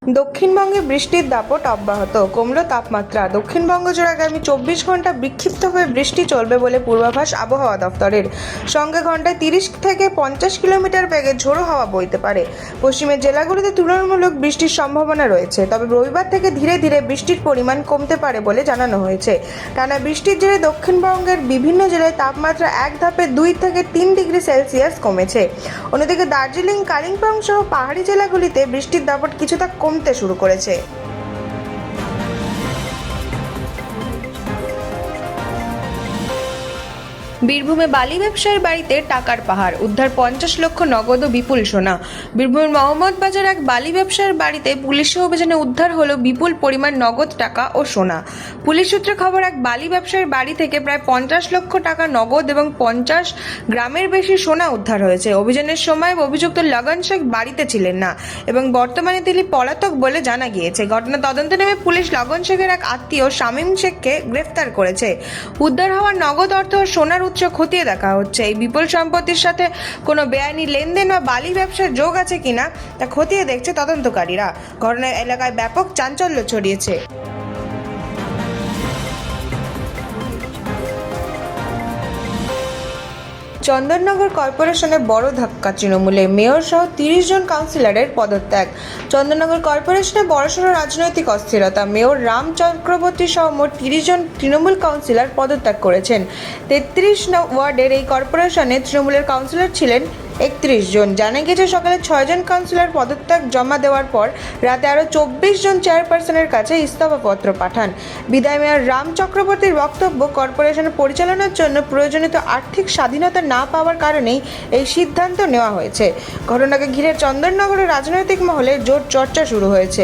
দক্ষিণবঙ্গে বৃষ্টির দাপট অব্যাহত, কমল তাপমাত্রা। দক্ষিণবঙ্গ জুড়ে আগামী 24 ঘন্টা বিক্ষিপ্তভাবে বৃষ্টি চলবে বলে পূর্বাভাস আবহাওয়া দফতরের। সঙ্গে ঘন্টায় 30 থেকে 50 কিলোমিটার বেগে ঝোড়ো হাওয়া বইতে পারে। পশ্চিমের জেলাগুলিতে তুলনামূলক বৃষ্টির সম্ভাবনা রয়েছে, তবে রবিবার থেকে ধীরে ধীরে বৃষ্টির পরিমাণ কমতে পারে বলে জানানো হয়েছে। টানা বৃষ্টির জেরে দক্ষিণবঙ্গের বিভিন্ন জেলায় তাপমাত্রা এক ধাপে 2 থেকে 3 ডিগ্রি সেলসিয়াস কমেছে। অন্যদিকে দার্জিলিং, কালিম্পং সহ পাহাড়ি জেলাগুলিতে বৃষ্টির দাপট কিছুটা কমতে শুরু করেছে। বীরভূমে বালি ব্যবসায়ীর বাড়িতে টাকার পাহাড়, উদ্ধার 50 লক্ষ নগদ ও বিপুল সোনা। বীরভূমের মোহাম্মদবাজার এক বালি ব্যবসায়ীর বাড়িতে পুলিশের অভিযানে উদ্ধার হলো বিপুল পরিমাণ নগদ টাকা ও সোনা। পুলিশ সূত্রে খবর, এক বালি ব্যবসায়ীর বাড়ি থেকে প্রায় 50 লক্ষ টাকা নগদ এবং 50 গ্রামের বেশি সোনা উদ্ধার হয়েছে। অভিযানের সময় অভিযুক্ত লগন শেখ বাড়িতে ছিলেন না এবং বর্তমানে তিনি পলাতক বলে জানা গিয়েছে। ঘটনা তদন্তে নেমে পুলিশ লগন শেখের এক আত্মীয় শামীম শেখকে গ্রেফতার করেছে। উদ্ধার হওয়া নগদ অর্থ ও সোনার উৎস খতিয়ে দেখা হচ্ছে। এই বিপুল সম্পত্তির সাথে কোনো বেআইনি লেনদেন বা বালি ব্যবসার যোগ আছে কিনা তা খতিয়ে দেখছে তদন্তকারীরা। ঘটনায় এলাকায় ব্যাপক চাঞ্চল্য ছড়িয়েছে। চন্দননগর কর্পোরেশনে বড় ধাক্কা, তৃণমূলে মেয়র সহ 30 জন কাউন্সিলরের পদত্যাগ। চন্দননগর কর্পোরেশনে বড়সড় রাজনৈতিক অস্থিরতা। মেয়র রাম চক্রবর্তী সহ মোট 30 জন তৃণমূল কাউন্সিলর পদত্যাগ করেছেন। 33 ওয়ার্ডের এই কর্পোরেশনে তৃণমূলের কাউন্সিলর ছিলেন 31 জন। জানা গেছে, সকালে 6 জন কাউন্সিলর পদত্যাগ জমা দেওয়ার পর রাতে আরও 24 জন চেয়ারপারসনের কাছে ইস্তফাপত্র পাঠান। বিদায় মেয়র রাম চক্রবর্তীর বক্তব্য, কর্পোরেশন পরিচালনার জন্য প্রয়োজনীয় আর্থিক স্বাধীনতা না পাওয়ার কারণেই এই সিদ্ধান্ত নেওয়া হয়েছে। ঘটনাকে ঘিরে চন্দননগরের রাজনৈতিক মহলে জোর চর্চা শুরু হয়েছে।